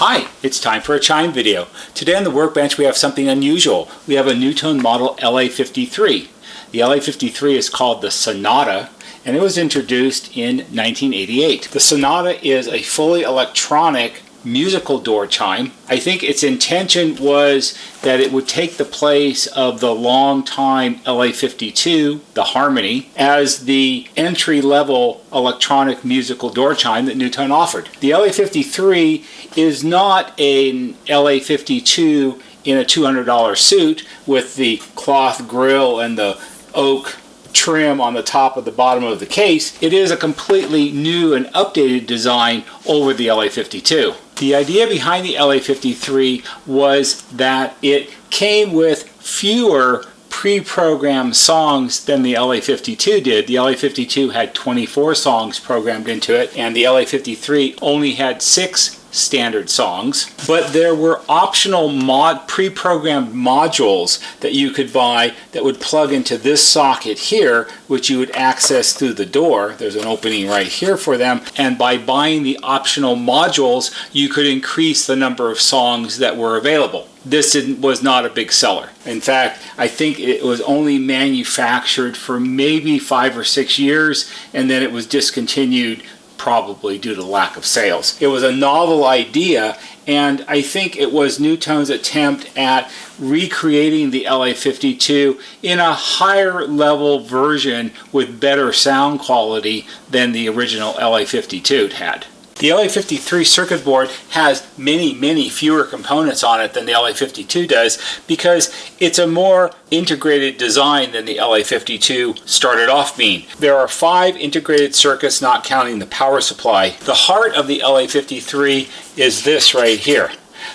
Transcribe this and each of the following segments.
Hi, it's time for a chime video. Today on the workbench we have something unusual. We have a NuTone model LA53. The LA53 is called the Sonata, and it was introduced in 1988. The Sonata is a fully electronic musical door chime. I think its intention was that it would take the place of the long-time LA52, the Harmony, as the entry-level electronic musical door chime that NuTone offered. The LA53 is not an LA52 in a $200 suit with the cloth grille and the oak trim on the top of the bottom of the case. It is a completely new and updated design over the LA52. The idea behind the LA53 was that it came with fewer pre-programmed songs than the LA52 did. The LA52 had 24 songs programmed into it, and the LA53 only had 6 standard songs, but there were optional pre-programmed modules that you could buy that would plug into this socket here, which you would access through the door. There's an opening right here for them, and by buying the optional modules you could increase the number of songs that were available. This was not a big seller. In fact, I think it was only manufactured for maybe 5 or 6 years, and then it was discontinued probably due to lack of sales. It was a novel idea, and I think it was NuTone's attempt at recreating the LA52 in a higher level version with better sound quality than the original LA52 had. The LA53 circuit board has many fewer components on it than the LA52 does because it's a more integrated design than the LA52 started off being. There are 5 integrated circuits, not counting the power supply. The heart of the LA53 is this right here.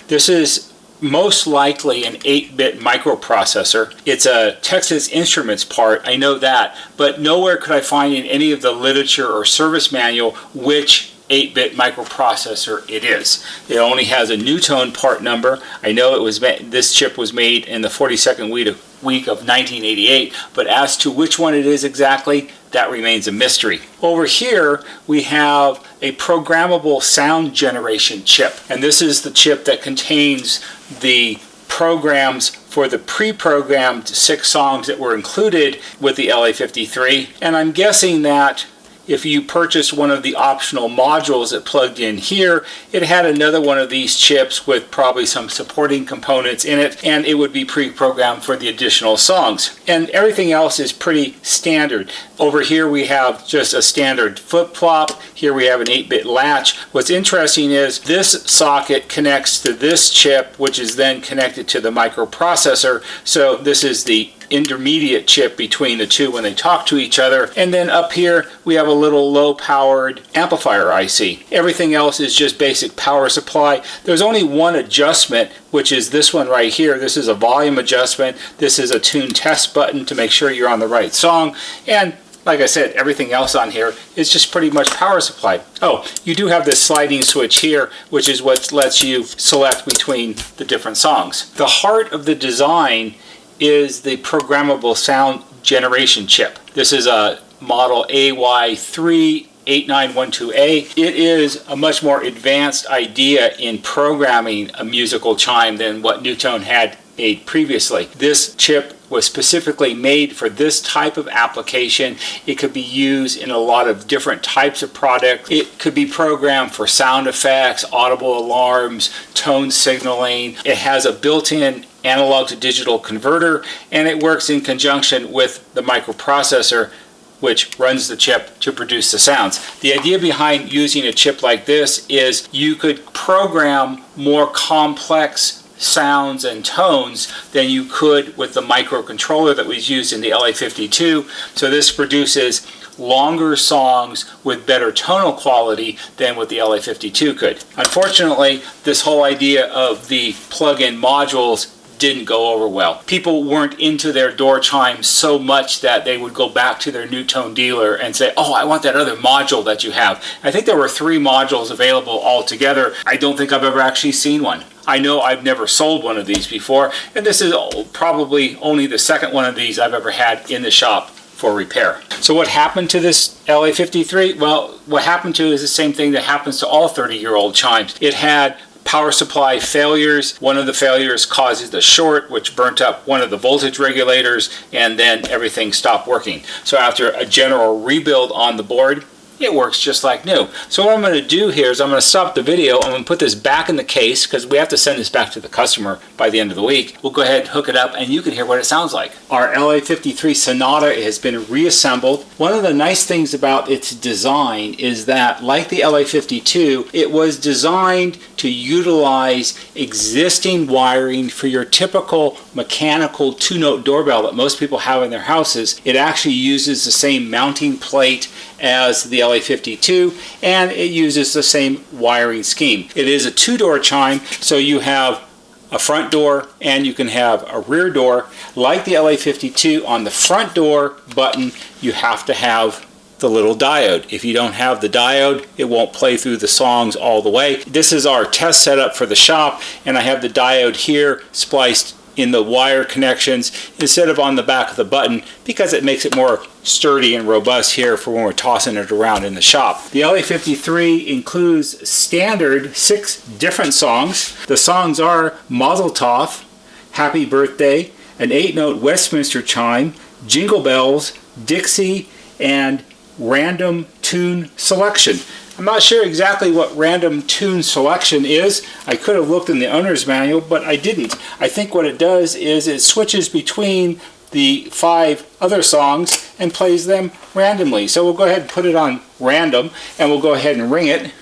This is most likely an 8-bit microprocessor. It's a Texas Instruments part, I know that, but nowhere could I find in any of the literature or service manual which 8-bit microprocessor it is. It only has a NuTone part number. I know this chip was made in the 42nd week of 1988, but as to which one it is exactly, that remains a mystery. Over here we have a programmable sound generation chip, and this is the chip that contains the programs for the pre-programmed 6 songs that were included with the LA53, and I'm guessing that if you purchased one of the optional modules that plugged in here, it had another one of these chips with probably some supporting components in it, and it would be pre-programmed for the additional songs. And everything else is pretty standard. Over here we have just a standard flip-flop. Here we have an 8-bit latch. What's interesting is this socket connects to this chip, which is then connected to the microprocessor. So this is the intermediate chip between the two when they talk to each other. And then up here we have a little low-powered amplifier IC. Everything else is just basic power supply. There's only one adjustment, which is this one right here. This is a volume adjustment. This is a tune test button to make sure you're on the right song. And like I said, everything else on here is just pretty much power supply. Oh, you do have this sliding switch here, which is what lets you select between the different songs. The heart of the design is the programmable sound generation chip. This is a model AY38912A. It is a much more advanced idea in programming a musical chime than what NuTone had made previously. This chip was specifically made for this type of application. It could be used in a lot of different types of products. It could be programmed for sound effects, audible alarms, tone signaling. It has a built-in analog to digital converter, and it works in conjunction with the microprocessor, which runs the chip to produce the sounds. The idea behind using a chip like this is you could program more complex sounds and tones than you could with the microcontroller that was used in the LA52. So this produces longer songs with better tonal quality than what the LA52 could. Unfortunately, this whole idea of the plug-in modules didn't go over well. People weren't into their door chimes so much that they would go back to their NuTone dealer and say, oh, I want that other module that you have. I think there were 3 modules available altogether. I don't think I've ever actually seen one. I know I've never sold one of these before, and this is probably only the second one of these I've ever had in the shop for repair. So what happened to this LA53? Well, what happened to is the same thing that happens to all 30-year-old chimes. It had power supply failures. One of the failures causes the short, which burnt up one of the voltage regulators, and then everything stopped working. So after a general rebuild on the board, it works just like new. So what I'm going to do here is I'm going to stop the video. I'm going to put this back in the case because we have to send this back to the customer by the end of the week. We'll go ahead and hook it up and you can hear what it sounds like. Our LA53 Sonata has been reassembled. One of the nice things about its design is that, like the LA52, it was designed to utilize existing wiring for your typical mechanical two-note doorbell that most people have in their houses. It actually uses the same mounting plate as the LA52, and it uses the same wiring scheme. It is a two-door chime, so you have a front door and you can have a rear door. Like the LA52, on the front door button you have to have the little diode. If you don't have the diode, it won't play through the songs all the way. This is our test setup for the shop, and I have the diode here spliced in the wire connections instead of on the back of the button because it makes it more sturdy and robust here for when we're tossing it around in the shop. The LA53 includes standard 6 different songs. The songs are Mazel Tov, Happy Birthday, an 8-note Westminster Chime, Jingle Bells, Dixie, and Random Tune Selection. I'm not sure exactly what random tune selection is. I could have looked in the owner's manual, but I didn't. I think what it does is it switches between the 5 other songs and plays them randomly. So we'll go ahead and put it on random, and we'll go ahead and ring it.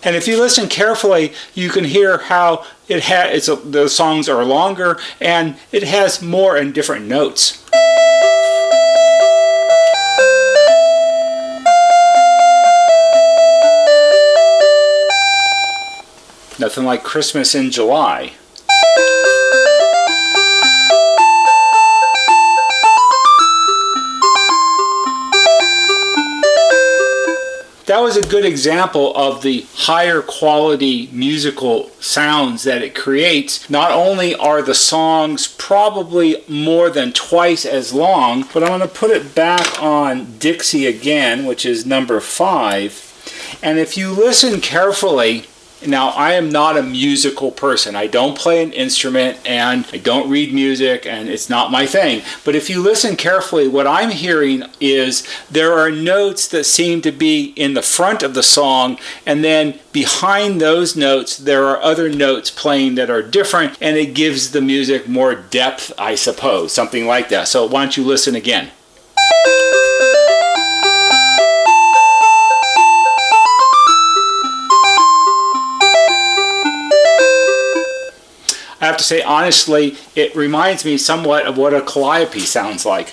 And if you listen carefully, you can hear how the songs are longer and it has more and different notes. Nothing like Christmas in July. That was a good example of the higher quality musical sounds that it creates. Not only are the songs probably more than twice as long, but I'm going to put it back on Dixie again, which is number 5. And if you listen carefully, now, I am not a musical person. I don't play an instrument and I don't read music, and it's not my thing. But if you listen carefully, what I'm hearing is there are notes that seem to be in the front of the song, and then behind those notes there are other notes playing that are different, and it gives the music more depth, I suppose, something like that. So why don't you listen again? I have to say, honestly, it reminds me somewhat of what a calliope sounds like.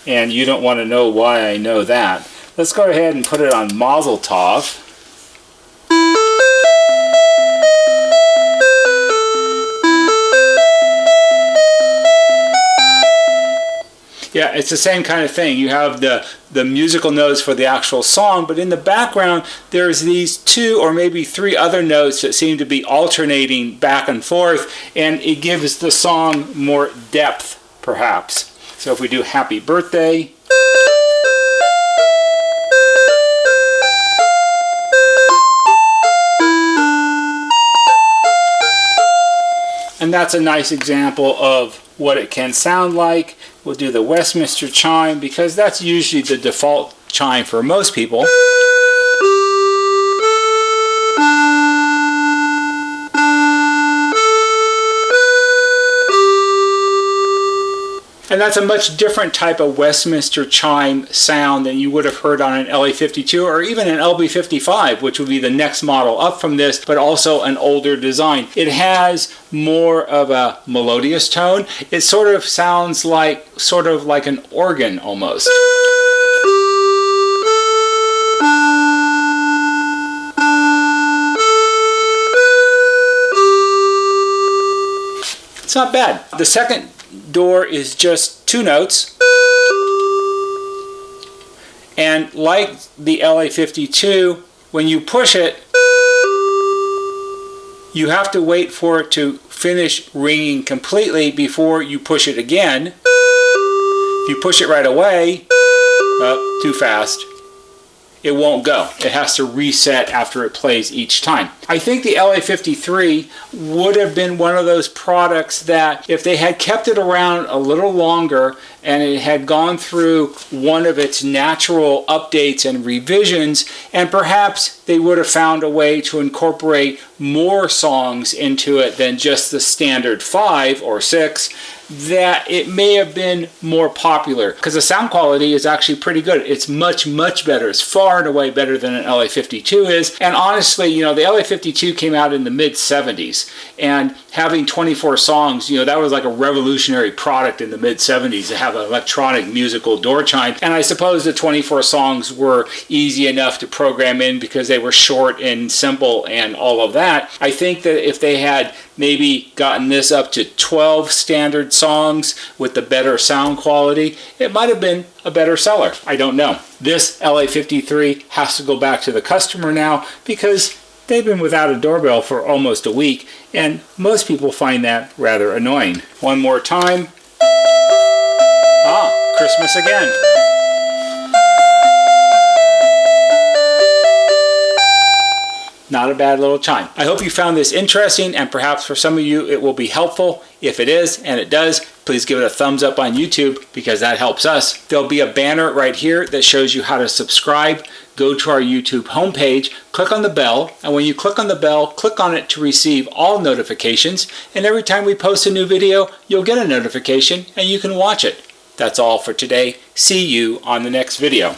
And you don't want to know why I know that. Let's go ahead and put it on Mazel Tov. Yeah, it's the same kind of thing. You have the musical notes for the actual song, but in the background there's these 2 or maybe 3 other notes that seem to be alternating back and forth, and it gives the song more depth, perhaps. So if we do Happy Birthday, and that's a nice example of what it can sound like. We'll do the Westminster Chime because that's usually the default chime for most people. And that's a much different type of Westminster Chime sound than you would have heard on an LA52 or even an LB55, which would be the next model up from this, but also an older design. It has more of a melodious tone. It sort of sounds like an organ almost. It's not bad. The second door is just 2 notes, and like the LA52, when you push it, you have to wait for it to finish ringing completely before you push it again. If you push it right away, too fast, it won't go. It has to reset after it plays each time. I think the LA53 would have been one of those products that if they had kept it around a little longer and it had gone through one of its natural updates and revisions, and perhaps they would have found a way to incorporate more songs into it than just the standard 5 or 6, that it may have been more popular, because the sound quality is actually pretty good. It's much better. It's far and away better than an LA52 is. And honestly, you know, the LA52 came out in the mid 70s, and having 24 songs, you know, that was like a revolutionary product in the mid 70s to have an electronic musical door chime. And I suppose the 24 songs were easy enough to program in because they were short and simple and all of that. I think that if they had maybe gotten this up to 12 standard songs with the better sound quality, it might have been a better seller. I don't know. This LA53 has to go back to the customer now because they've been without a doorbell for almost a week, and most people find that rather annoying. One more time. Ah, Christmas again. Not a bad little chime. I hope you found this interesting, and perhaps for some of you it will be helpful. If it is, and it does, please give it a thumbs up on YouTube because that helps us. There'll be a banner right here that shows you how to subscribe. Go to our YouTube homepage, click on the bell, and when you click on the bell, click on it to receive all notifications, and every time we post a new video, you'll get a notification and you can watch it. That's all for today. See you on the next video.